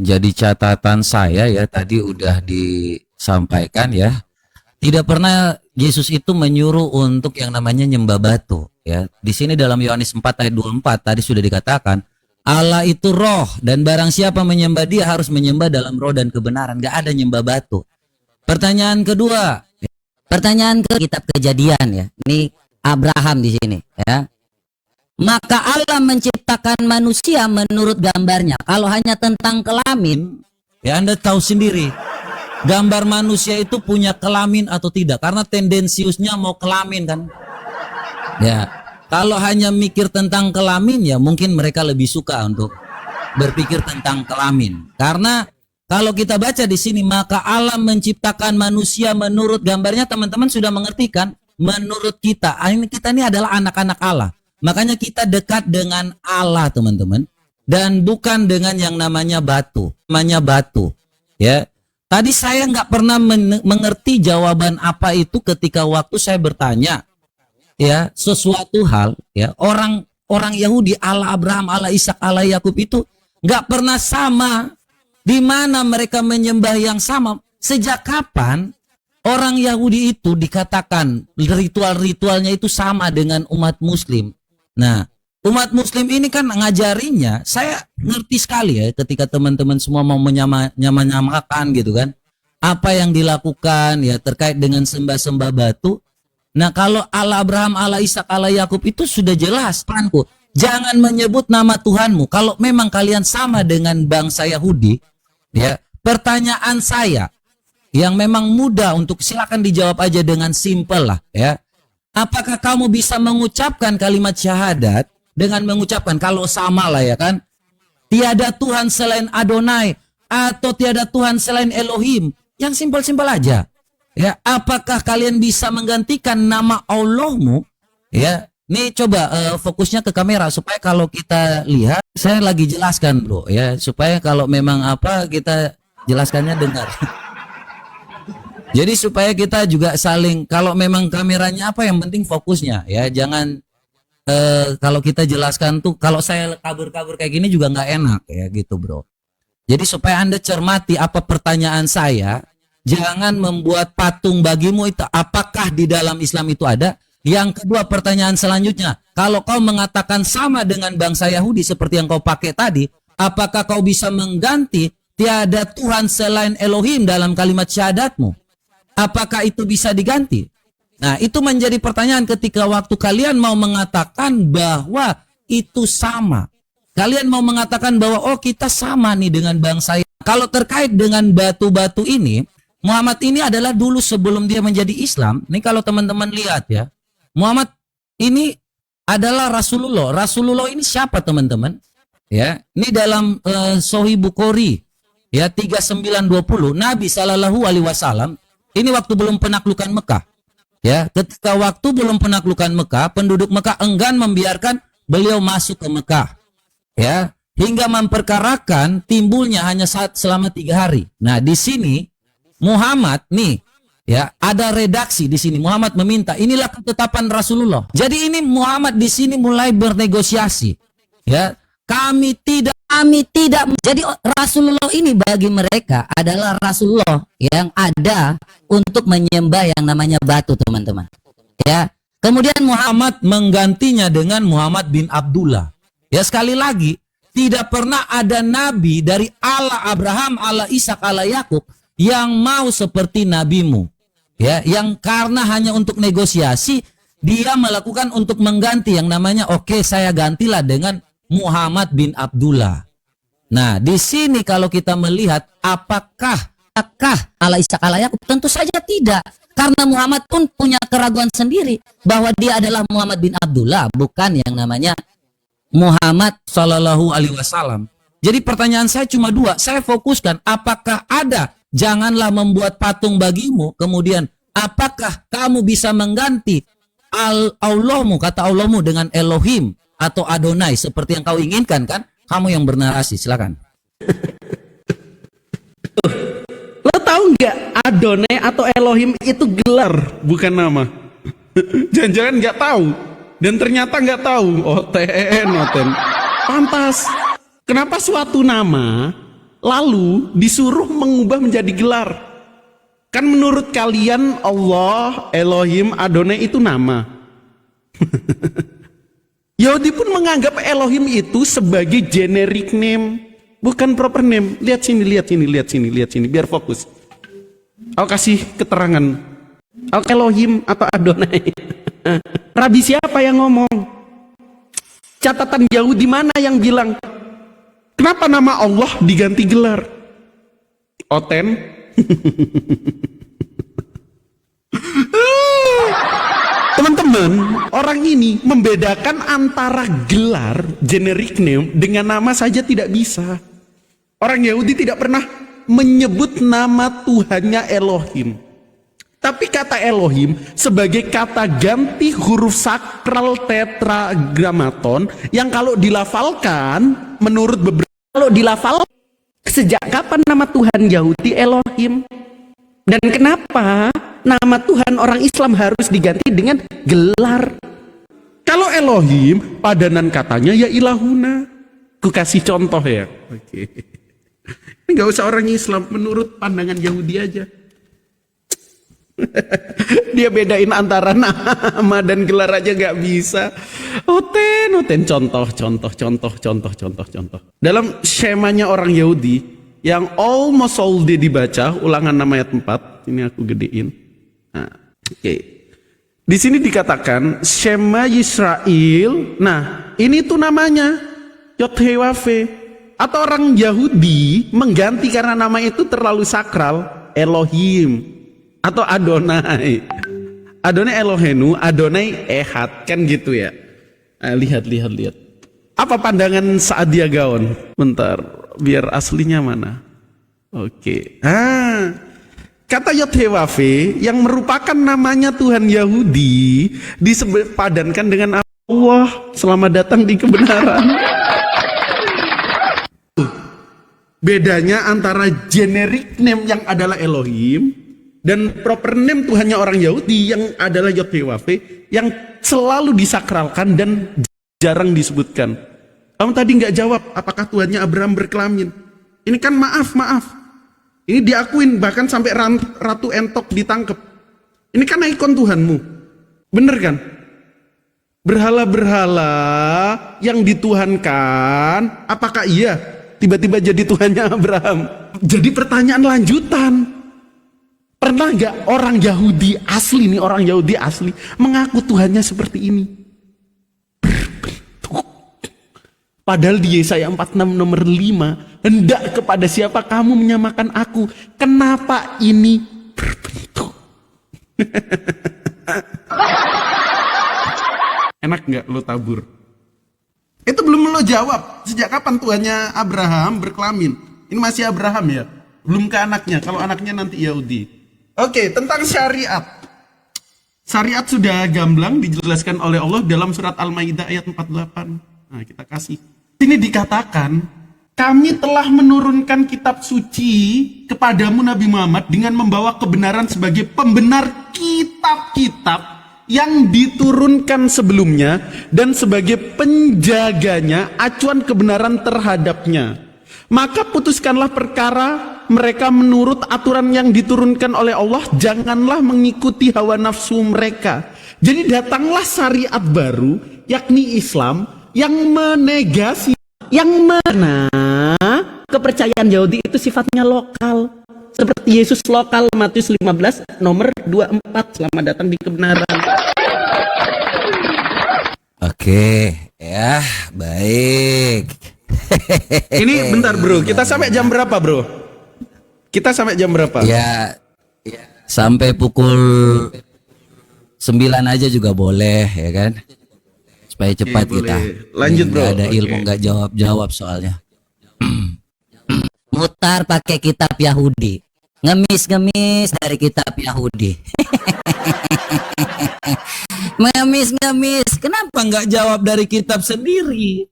jadi catatan saya ya, tadi udah disampaikan ya. Tidak pernah Yesus itu menyuruh untuk yang namanya nyembah batu ya. Di sini dalam Yohanes 4 ayat 24 tadi sudah dikatakan Allah itu roh dan barang siapa menyembah dia harus menyembah dalam roh dan kebenaran. Gak ada nyembah batu. Pertanyaan kedua, pertanyaan ke kitab Kejadian ya. Ini Abraham di sini ya. Maka Allah menciptakan manusia menurut gambarnya. Kalau hanya tentang kelamin, ya Anda tahu sendiri. Gambar manusia itu punya kelamin atau tidak. Karena tendensiusnya mau kelamin kan. Ya, kalau hanya mikir tentang kelamin ya mungkin mereka lebih suka untuk berpikir tentang kelamin. Karena kalau kita baca di sini, maka Allah menciptakan manusia menurut gambarnya, teman-teman sudah mengerti kan? Menurut kita ini adalah anak-anak Allah. Makanya kita dekat dengan Allah, teman-teman, dan bukan dengan yang namanya batu. Namanya batu, ya. Tadi saya nggak pernah mengerti jawaban apa itu ketika waktu saya bertanya, ya, sesuatu hal, ya, orang Yahudi Allah Abraham, Allah Ishak, Allah Yakub itu nggak pernah sama. Di mana mereka menyembah yang sama? Sejak kapan orang Yahudi itu dikatakan ritual-ritualnya itu sama dengan umat Muslim? Nah, umat Muslim ini kan ngajarinya, saya ngerti sekali ya ketika teman-teman semua mau menyamakan gitu kan. Apa yang dilakukan ya terkait dengan sembah-sembah batu. Nah, kalau Allah Abraham, Allah Ishak, Allah Yakub itu sudah jelas. Jangan menyebut nama Tuhanmu. Kalau memang kalian sama dengan bangsa Yahudi, ya, pertanyaan saya yang memang mudah untuk silakan dijawab aja dengan simple lah ya. Apakah kamu bisa mengucapkan kalimat syahadat dengan mengucapkan, kalau sama lah ya kan, tiada Tuhan selain Adonai atau tiada Tuhan selain Elohim, yang simpel-simpel aja ya. Apakah kalian bisa menggantikan nama Allahmu ya? Nih coba fokusnya ke kamera supaya kalau kita lihat, saya lagi jelaskan bro ya, supaya kalau memang apa kita jelaskannya dengar. Jadi supaya kita juga saling, kalau memang kameranya apa yang penting fokusnya ya, jangan kalau kita jelaskan tuh, kalau saya kabur-kabur kayak gini juga nggak enak ya gitu bro. Jadi supaya Anda cermati apa pertanyaan saya, jangan membuat patung bagimu itu, apakah di dalam Islam itu ada? Yang kedua pertanyaan selanjutnya, kalau kau mengatakan sama dengan bangsa Yahudi seperti yang kau pakai tadi, apakah kau bisa mengganti tiada Tuhan selain Elohim dalam kalimat syahadatmu? Apakah itu bisa diganti? Nah, itu menjadi pertanyaan ketika waktu kalian mau mengatakan bahwa itu sama. Kalian mau mengatakan bahwa oh kita sama nih dengan bangsa. Kalau terkait dengan batu-batu ini, Muhammad ini adalah dulu sebelum dia menjadi Islam. Ini kalau teman-teman lihat ya, Muhammad ini adalah Rasulullah. Rasulullah ini siapa teman-teman? Ya, ini dalam Sahih Bukhari ya 3920, Nabi Shallallahu Alaihi Wasallam ini waktu belum penaklukan Mekah. Ya, ketika waktu belum penaklukan Mekah, penduduk Mekah enggan membiarkan beliau masuk ke Mekah. Ya, hingga memperkarakan timbulnya hanya selama 3 hari. Nah, di sini Muhammad nih, ya, ada redaksi di sini. Muhammad meminta, inilah ketetapan Rasulullah. Jadi ini Muhammad di sini mulai bernegosiasi. Ya, kami tidak. Jadi Rasulullah ini bagi mereka adalah Rasulullah yang ada untuk menyembah yang namanya batu, teman-teman. Ya. Kemudian Muhammad menggantinya dengan Muhammad bin Abdullah. Ya, sekali lagi, tidak pernah ada nabi dari Allah Abraham, Allah Ishak, Allah Yakub yang mau seperti nabimu. Ya, yang karena hanya untuk negosiasi, dia melakukan untuk mengganti yang namanya oke, saya gantilah dengan Muhammad bin Abdullah. Nah, di sini kalau kita melihat apakah Allah Ishak, Allah Yakub? Tentu saja tidak. Karena Muhammad pun punya keraguan sendiri bahwa dia adalah Muhammad bin Abdullah, bukan yang namanya Muhammad Shallallahu Alaihi Wasallam. Jadi pertanyaan saya cuma 2. Saya fokuskan apakah ada, janganlah membuat patung bagimu. Kemudian apakah kamu bisa mengganti Allahmu, kata Allahmu dengan Elohim atau Adonai seperti yang kau inginkan kan? Kamu yang bernarasi, silakan. Lo tahu nggak Adonai atau Elohim itu gelar bukan nama? Jangan-jangan nggak tahu dan ternyata nggak tahu. Oten. Pantas Kenapa suatu nama lalu disuruh mengubah menjadi gelar? Kan menurut kalian Allah, Elohim, Adonai itu nama. Yahudi pun menganggap Elohim itu sebagai generic name, bukan proper name. Lihat sini, lihat sini, lihat sini, lihat sini, biar fokus. Aku kasih keterangan. Elohim atau Adonai. Rabi siapa yang ngomong? Catatan Yahudi mana yang bilang? Kenapa nama Allah diganti gelar? Oten? Teman-teman, orang ini membedakan antara gelar, generic name, dengan nama saja tidak bisa. Orang Yahudi tidak pernah menyebut nama Tuhannya Elohim. Tapi kata Elohim sebagai kata ganti huruf sakral tetragrammaton yang kalau dilafalkan, menurut beberapa, kalau dilafal, sejak kapan nama Tuhan Yahudi Elohim? Dan kenapa nama Tuhan orang Islam harus diganti dengan gelar? Kalau Elohim, padanan katanya ya ilahuna. Ku kasih contoh ya. Oke. Ini nggak usah orang Islam, menurut pandangan Yahudi aja. Dia bedain antara nama dan gelar aja nggak bisa. Oten, contoh. Dalam skemanya orang Yahudi yang almost all day dibaca, ulangan nama ayat 4, ini aku gedein. Nah, oke. Di sini dikatakan Shema Yisrael. Nah, ini tuh namanya Yod-Heh-Wav-He. Atau orang Yahudi mengganti karena nama itu terlalu sakral, Elohim atau Adonai. Adonai Elohenu, Adonai Ehad, kan gitu ya. Nah, lihat. Apa pandangan Saadia Gaon? Bentar, biar aslinya mana? Oke. Kata Yod-Heh-Wav-He yang merupakan namanya Tuhan Yahudi dipadankan dengan Allah. Selamat datang di kebenaran. Bedanya antara generic name yang adalah Elohim dan proper name Tuhannya orang Yahudi yang adalah Yod-Heh-Wav-He yang selalu disakralkan dan jarang disebutkan. Kamu tadi nggak jawab apakah Tuhannya Abraham berkelamin. Ini kan maaf. Ini diakuin, bahkan sampai Ratu Entok ditangkap. Ini kan ikon Tuhanmu. Bener kan? Berhala-berhala yang dituhankan, apakah iya tiba-tiba jadi Tuhannya Abraham? Jadi pertanyaan lanjutan. Pernah nggak orang Yahudi asli nih, orang Yahudi asli mengaku Tuhannya seperti ini? Berbentuk. Padahal di Yesaya 46 nomor 5, hendak kepada siapa kamu menyamakan aku? Kenapa ini berbentuk? Enak nggak lo tabur? Itu belum lo jawab. Sejak kapan Tuhannya Abraham berkelamin? Ini masih Abraham ya? Belum ke anaknya. Kalau anaknya nanti Yahudi. Oke, tentang syariat. Syariat sudah gamblang dijelaskan oleh Allah dalam surat Al-Maidah ayat 48. Nah, kita kasih. Ini dikatakan, kami telah menurunkan kitab suci kepadamu Nabi Muhammad dengan membawa kebenaran sebagai pembenar kitab-kitab yang diturunkan sebelumnya dan sebagai penjaganya acuan kebenaran terhadapnya. Maka putuskanlah perkara mereka menurut aturan yang diturunkan oleh Allah, janganlah mengikuti hawa nafsu mereka. Jadi datanglah syariat baru, yakni Islam, yang menegasi, yang mana kepercayaan Yahudi itu sifatnya lokal. Seperti Yesus lokal, Matius 15 nomor 24, selamat datang di kebenaran. Oke, ya, baik. Ini bentar bro, kita sampai jam berapa bro? Kita sampai jam berapa? Ya, sampai pukul 9 aja juga boleh, ya kan? Supaya cepat kita. Lanjut bro. Nggak ada ilmu nggak jawab soalnya. Mutar pakai kitab Yahudi, ngemis dari kitab Yahudi. ngemis. Kenapa nggak jawab dari kitab sendiri?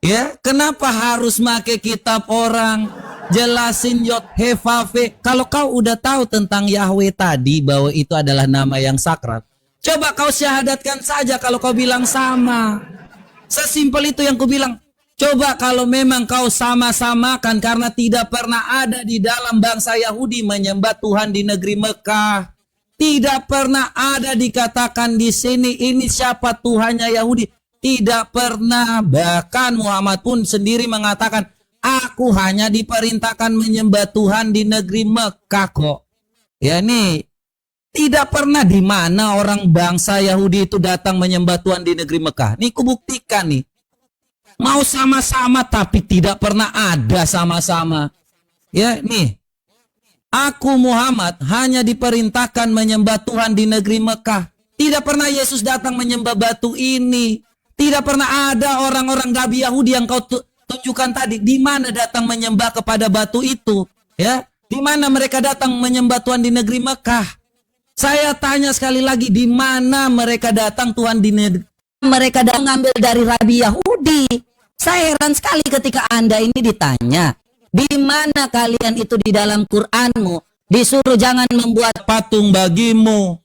Ya, kenapa harus pakai kitab orang? Jelasin Yod-Heh-Wav-He. Kalau kau udah tahu tentang Yahweh tadi bahwa itu adalah nama yang sakral, coba kau syahadatkan saja kalau kau bilang sama. Sesimpel itu yang ku bilang. Coba kalau memang kau sama-samakan, karena tidak pernah ada di dalam bangsa Yahudi menyembah Tuhan di negeri Mekah. Tidak pernah ada dikatakan di sini ini siapa Tuhannya Yahudi. Tidak pernah. Bahkan Muhammad pun sendiri mengatakan, aku hanya diperintahkan menyembah Tuhan di negeri Mekah kok. Ya nih, tidak pernah di mana orang bangsa Yahudi itu datang menyembah Tuhan di negeri Mekah. Nih kubuktikan nih. Mau sama-sama tapi tidak pernah ada sama-sama. Ya nih, aku Muhammad hanya diperintahkan menyembah Tuhan di negeri Mekah. Tidak pernah Yesus datang menyembah batu ini. Tidak pernah ada orang-orang Nabi Yahudi yang kau tunjukkan tadi. Di mana datang menyembah kepada batu itu? Ya, di mana mereka datang menyembah Tuhan di negeri Mekah? Saya tanya sekali lagi, di mana mereka datang Tuhan di negeri? Mereka datang mengambil dari Rabi Yahudi. Saya heran sekali ketika Anda ini ditanya, di mana kalian itu di dalam Qur'anmu disuruh jangan membuat patung bagimu,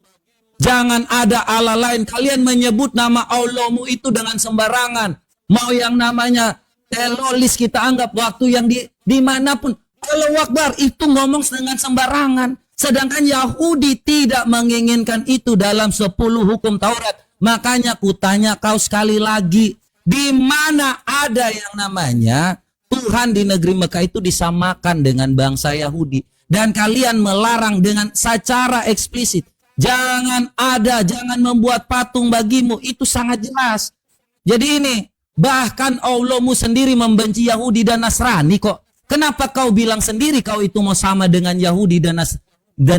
jangan ada Allah lain. Kalian menyebut nama Allahmu itu dengan sembarangan. Mau yang namanya telolis kita anggap waktu yang dimanapun. Allahu Akbar itu ngomong dengan sembarangan. Sedangkan Yahudi tidak menginginkan itu dalam 10 hukum Taurat. Makanya kutanya kau sekali lagi, di mana ada yang namanya Tuhan di negeri Mekah itu disamakan dengan bangsa Yahudi. Dan kalian melarang dengan secara eksplisit. Jangan ada, jangan membuat patung bagimu. Itu sangat jelas. Jadi ini, bahkan Allahmu sendiri membenci Yahudi dan Nasrani kok. Kenapa kau bilang sendiri kau itu mau sama dengan Yahudi dan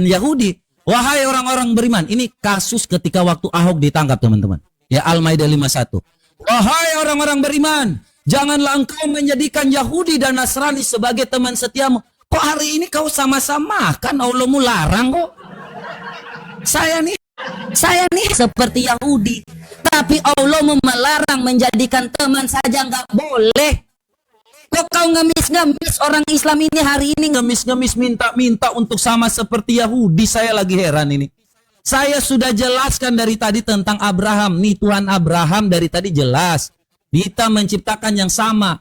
Yahudi? Wahai orang-orang beriman, ini kasus ketika waktu Ahok ditangkap teman-teman. Ya, Al-Maidah 51. Wahai orang-orang beriman, janganlah engkau menjadikan Yahudi dan Nasrani sebagai teman setiamu. Kok hari ini kau sama-sama kan Allahmu larang kok? Saya nih seperti Yahudi, tapi Allahmu melarang menjadikan teman saja nggak boleh. Kok kau ngemis-ngemis orang Islam ini hari ini ngemis-ngemis minta-minta untuk sama seperti Yahudi? Saya lagi heran ini. Saya sudah jelaskan dari tadi tentang Abraham. Nih Tuhan Abraham dari tadi jelas. Kita menciptakan yang sama.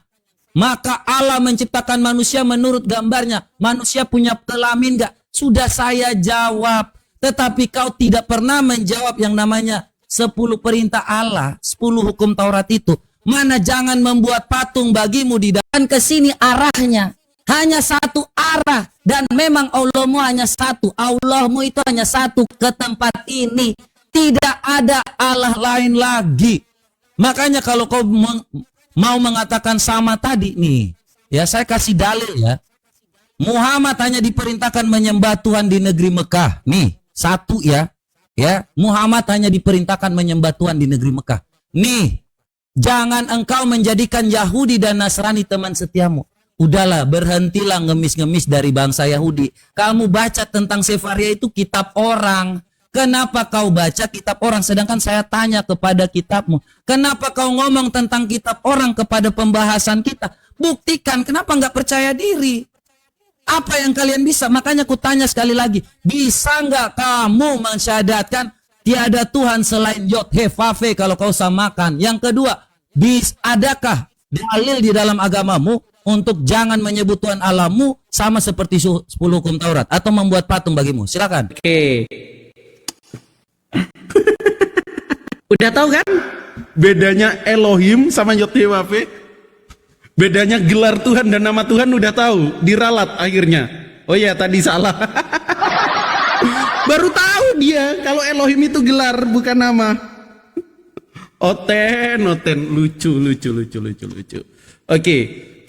Maka Allah menciptakan manusia menurut gambarnya. Manusia punya kelamin gak? Sudah saya jawab. Tetapi kau tidak pernah menjawab yang namanya 10 perintah Allah, 10 hukum Taurat itu. Mana jangan membuat patung bagimu di dalam. Kesini arahnya hanya satu arah. Dan memang Allahmu hanya satu. Allahmu itu hanya satu ke tempat ini. Tidak ada Allah lain lagi. Makanya kalau kau mau mengatakan sama tadi nih. Ya saya kasih dalil ya. Muhammad hanya diperintahkan menyembah Tuhan di negeri Mekah. Nih satu ya. Ya, Muhammad hanya diperintahkan menyembah Tuhan di negeri Mekah. Nih, jangan engkau menjadikan Yahudi dan Nasrani teman setiamu. Udahlah, berhentilah ngemis-ngemis dari bangsa Yahudi. Kamu baca tentang Sefaria itu kitab orang. Kenapa kau baca kitab orang sedangkan saya tanya kepada kitabmu? Kenapa kau ngomong tentang kitab orang kepada pembahasan kita? Buktikan, kenapa nggak percaya diri? Apa yang kalian bisa? Makanya ku tanya sekali lagi. Bisa nggak kamu mensyahadatkan tiada Tuhan selain Yod, He, Vav, Ve kalau kau samakan? Yang kedua, adakah dalil di dalam agamamu untuk jangan menyebut Tuhan Allahmu sama seperti 10 hukum Taurat atau membuat patung bagimu? Silakan. Oke. Udah tahu kan bedanya Elohim sama Yod-Heh-Vav? Bedanya gelar Tuhan dan nama Tuhan udah tahu, diralat akhirnya. Oh iya tadi salah. Baru tahu dia kalau Elohim itu gelar bukan nama. Oten, lucu. Oke,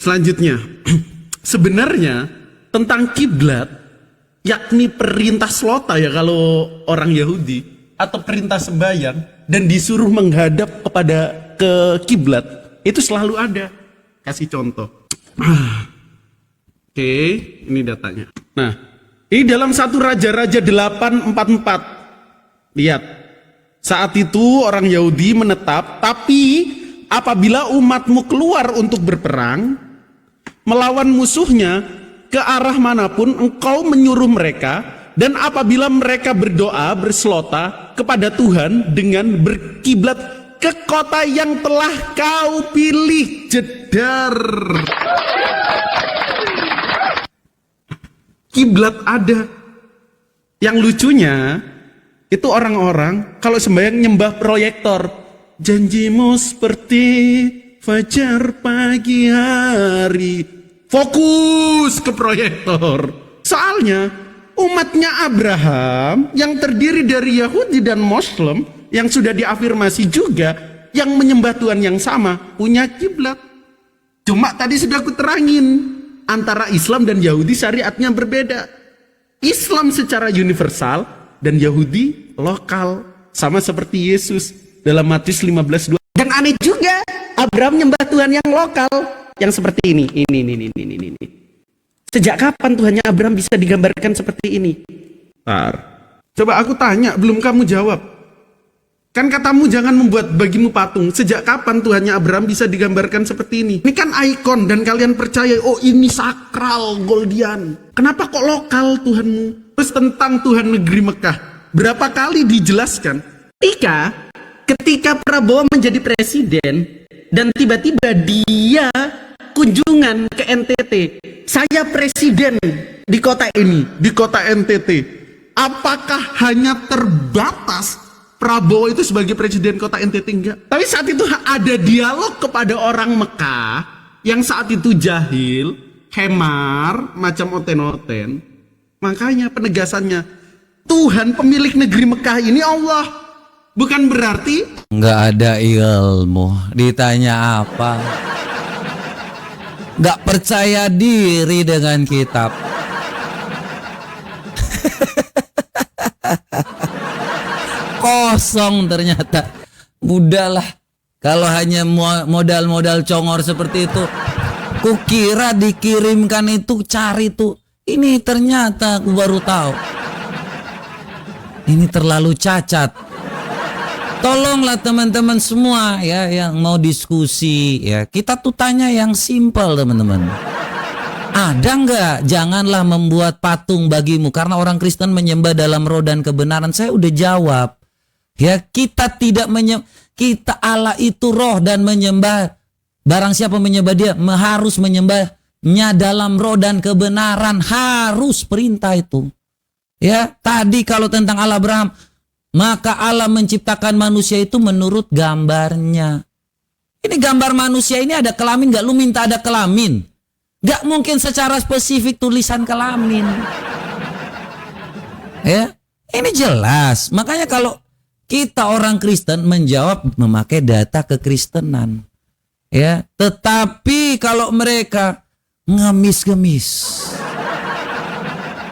selanjutnya. Sebenarnya tentang kiblat, yakni perintah slota ya kalau orang Yahudi, atau perintah sembahyang dan disuruh menghadap kepada ke kiblat, itu selalu ada. Kasih contoh. Oke, ini datanya. Nah, ini dalam 1 Raja-Raja 8:44. Lihat. Saat itu orang Yahudi menetap, tapi apabila umatmu keluar untuk berperang melawan musuhnya ke arah manapun, engkau menyuruh mereka, dan apabila mereka berdoa berselota kepada Tuhan dengan berkiblat ke kota yang telah kau pilih. Jedar. Kiblat ada. Yang lucunya itu orang-orang kalau sembahyang nyembah proyektor. Janjimu seperti fajar pagi hari. Fokus ke proyektor. Soalnya umatnya Abraham yang terdiri dari Yahudi dan Muslim yang sudah diafirmasi juga yang menyembah Tuhan yang sama punya kiblat. Cuma tadi sudah aku terangin, antara Islam dan Yahudi syariatnya berbeda. Islam secara universal dan Yahudi lokal, sama seperti Yesus dalam Matius 15:2. Dan aneh juga, Abraham nyembah Tuhan yang lokal, yang seperti ini. Sejak kapan Tuhannya Abraham bisa digambarkan seperti ini? Coba aku tanya, belum kamu jawab. Kan katamu jangan membuat bagimu patung. Sejak kapan Tuhannya Abraham bisa digambarkan seperti ini? Ini kan ikon dan kalian percaya, oh ini sakral, goldian. Kenapa kok lokal Tuhanmu? Terus tentang Tuhan negeri Mekah, berapa kali dijelaskan? Ketika Prabowo menjadi presiden dan tiba-tiba dia kunjungan ke NTT. Saya presiden di kota ini, di kota NTT. Apakah hanya terbatas Prabowo itu sebagai presiden kota NTT? Enggak. Tapi saat itu ada dialog kepada orang Mekah yang saat itu jahil, hemar, macam oten-oten. Makanya penegasannya, Tuhan pemilik negeri Mekah ini Allah. Bukan berarti nggak ada ilmu. Ditanya apa? Nggak percaya diri dengan kitab. Kosong ternyata. Udahlah, kalau hanya modal-modal congor seperti itu, kukira dikirimkan itu cari tuh. Ini ternyata aku baru tahu. Ini terlalu cacat. Tolonglah teman-teman semua ya yang mau diskusi ya. Kita tuh tanya yang simpel teman-teman. Ada nggak? Janganlah membuat patung bagimu karena orang Kristen menyembah dalam roh dan kebenaran. Saya udah jawab. Ya, kita tidak kita Allah itu roh dan menyembah. Barang siapa menyembah dia harus menyembahnya dalam roh dan kebenaran, harus perintah itu. Ya, tadi kalau tentang Allah Abraham, maka Allah menciptakan manusia itu menurut gambarnya. Ini gambar manusia ini ada kelamin nggak? Lu minta ada kelamin? Nggak mungkin secara spesifik tulisan kelamin. Ya, ini jelas. Makanya kalau kita orang Kristen menjawab memakai data kekristenan. Ya, tetapi kalau mereka ngemis-ngemis,